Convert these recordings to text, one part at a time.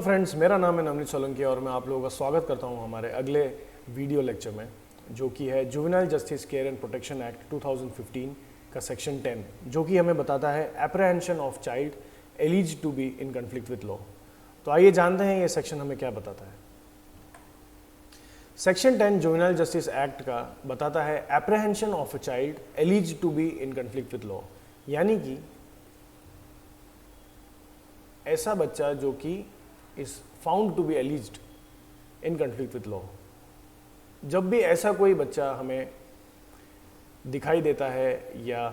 Hello friends, मेरा नाम है नवनीत सोलंकी और मैं आप लोगों का स्वागत करता हूं हमारे अगले वीडियो लेक्चर में, जो कि है juvenile justice care and protection act 2015 का सेक्शन 10, जो कि हमें बताता है apprehension of child alleged to be in conflict with law. तो आइए जानते हैं ये सेक्शन हमें क्या बताता है। सेक्शन 10 जुवेनाइल जस्टिस एक्ट का बताता है apprehension of a child alleged to be in conflict with law, यानी कि ऐसा बच्चा जो कि is found to be alleged in conflict with law. जब भी ऐसा कोई बच्चा हमें दिखाई देता है या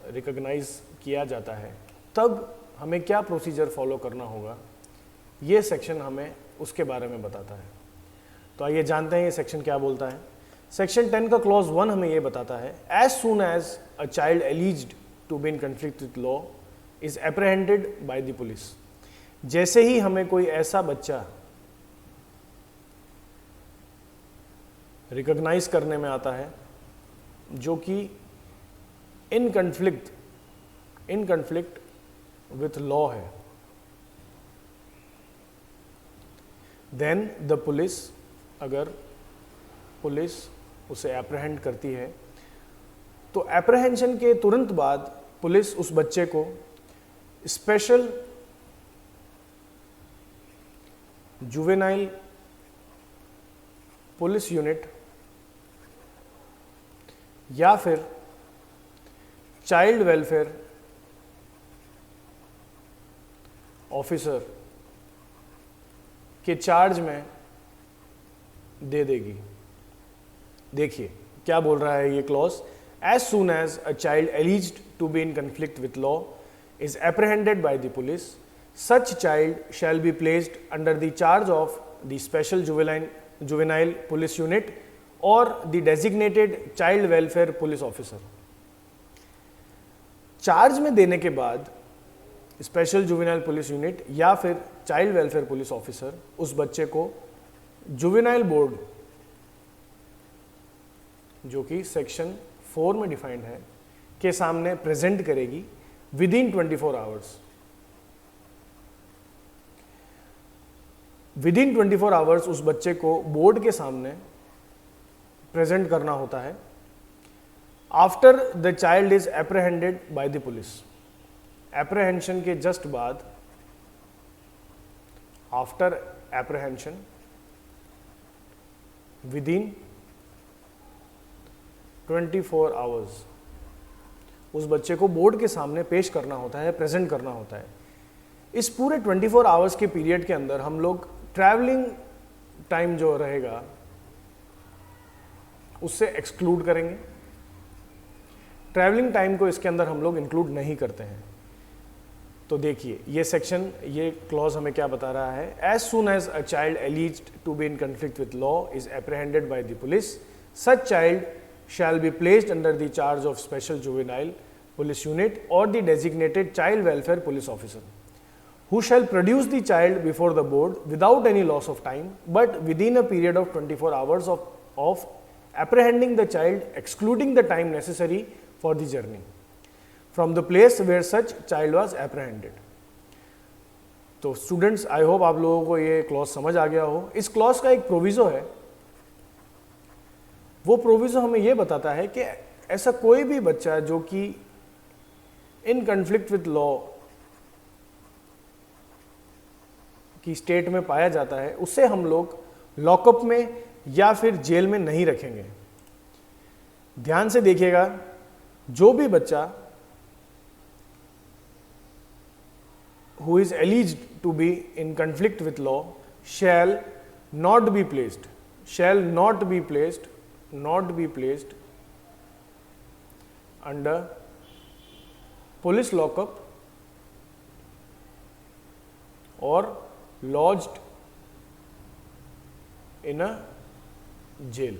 रिकॉग्नाइज किया जाता है, तब हमें क्या प्रोसीजर फॉलो करना होगा, ये सेक्शन हमें उसके बारे में बताता है। तो आइए जानते हैं ये सेक्शन क्या बोलता है। सेक्शन 10 का क्लॉज 1 हमें ये बताता है as soon as a child alleged to be in conflict with law is apprehended by the police. जैसे ही हमें कोई ऐसा बच्चा रिकॉग्नाइज करने में आता है जो कि इन कन्फ्लिक्ट विथ लॉ है, देन द पुलिस, अगर पुलिस उसे एप्रहेंड करती है तो एप्रहेंशन के तुरंत बाद पुलिस उस बच्चे को स्पेशल जुवेनाइल पुलिस यूनिट या फिर चाइल्ड वेलफेयर ऑफिसर के चार्ज में दे देगी। देखिए क्या बोल रहा है ये clause, as soon as a child alleged to be in conflict with law is apprehended by the police, such child shall be placed under the charge of the special juvenile police unit or the designated child welfare police officer। Charge में देने के बाद special juvenile police unit या फिर child welfare police officer उस बच्चे को juvenile board, जो कि सेक्शन 4 में डिफाइंड है, के सामने प्रेजेंट करेगी with in 24 hours. With in 24 hours उस बच्चे को बोर्ड के सामने प्रेजेंट करना होता है after the child is apprehended by the police. Apprehension के जस्ट बाद, after apprehension within 24 hours उस बच्चे को बोर्ड के सामने पेश करना होता है, प्रेजेंट करना होता है। इस पूरे 24 आवर्स के पीरियड के अंदर हम लोग ट्रैवलिंग टाइम जो रहेगा उससे एक्सक्लूड करेंगे। ट्रैवलिंग टाइम को इसके अंदर हम लोग इंक्लूड नहीं करते हैं। तो देखिए ये सेक्शन, ये क्लॉज हमें क्या बता रहा है, as soon as a child alleged to be in conflict with law is apprehended by the police, such child shall be placed under the charge of special juvenile police unit or the designated child welfare police officer, who shall produce the child before the board without any loss of time, but within a period of 24 hours of apprehending the child, excluding the time necessary for the journey from the place where such child was apprehended। तो students, I hope आप लोगों को ये clause समझ आ गया हो। इस clause का एक प्रोविजो है, वो प्रोविजो हमें ये बताता है कि ऐसा कोई भी बच्चा जो कि इन कन्फ्लिक्ट विथ लॉ की स्टेट में पाया जाता है, उससे हम लोग लॉकअप में या फिर जेल में नहीं रखेंगे। ध्यान से देखिएगा, जो भी बच्चा who is alleged to be in conflict with law shall not be placed under police lockup or lodged in a jail।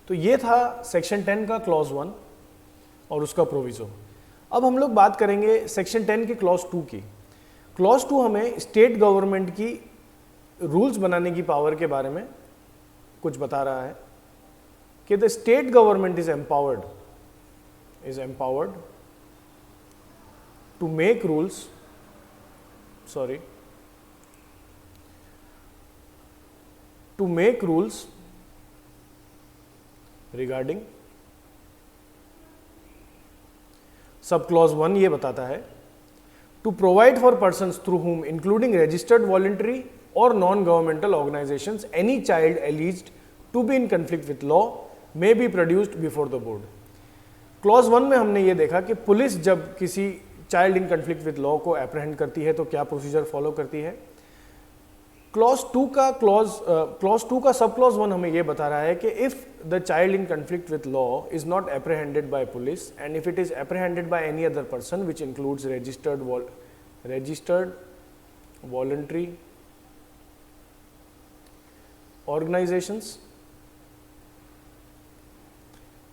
तो ये था सेक्शन 10 का क्लॉज 1 और उसका प्रोविजो। अब हम लोग बात करेंगे सेक्शन 10 के क्लॉज 2 की। क्लॉज 2 हमें स्टेट गवर्नमेंट की रूल्स बनाने की पावर के बारे में कुछ बता रहा है कि the state government is empowered to make rules to make rules regarding sub clause 1 ये बताता है to provide for persons through whom including registered voluntary or non-governmental organizations any child alleged to be in conflict with law may be produced before the board. Clause 1 में हमने ये देखा कि police जब किसी child in conflict with law को एप्रहेंड करती है तो क्या प्रोसीजर फॉलो करती है. क्लॉज 2 का सब क्लॉज 1 हमें ये बता रहा है कि if the child in conflict with law is not apprehended by police and if it is apprehended by any other person which includes registered voluntary organisations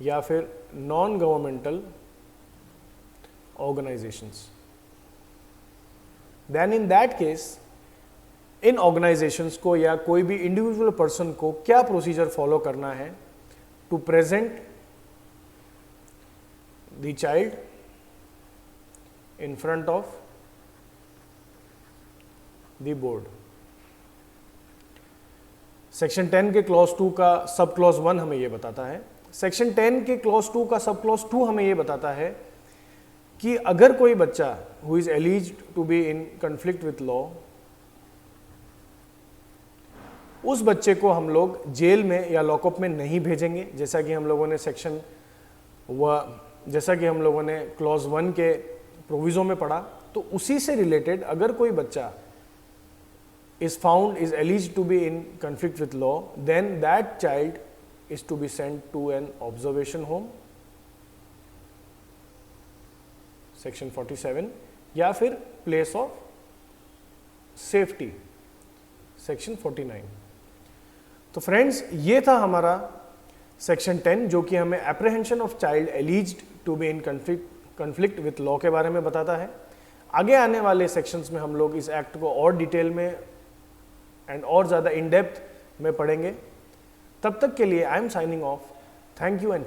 या फिर non governmental organizations, then in that case इन organisations को या कोई भी individual person को क्या procedure follow करना है to present the child in front of the board. Section 10 के क्लॉज 2 का सब क्लॉज 1 हमें यह बताता है. सेक्शन 10 के क्लॉज 2 का सब क्लॉज 2 हमें यह बताता है कि अगर कोई बच्चा who is alleged to be in conflict with law, उस बच्चे को हम लोग जेल में या लॉकअप में नहीं भेजेंगे, जैसा कि हम लोगों ने क्लॉज 1 के प्रोविजो में पढ़ा. तो उसी से रिलेटेड अगर कोई बच्चा is alleged to be in conflict with law, then that child is to be sent to an observation home, section 47, या फिर प्लेस ऑफ सेफ्टी, सेक्शन 49. तो फ्रेंड्स, ये था हमारा सेक्शन 10 जो कि हमें apprehension of child alleged to be in conflict with law के बारे में बताता है. आगे आने वाले सेक्शंस में हम लोग इस एक्ट को और डिटेल में एंड और ज़्यादा इन डेप्थ में पढ़ेंगे. तब तक के लिए I am signing off. Thank you and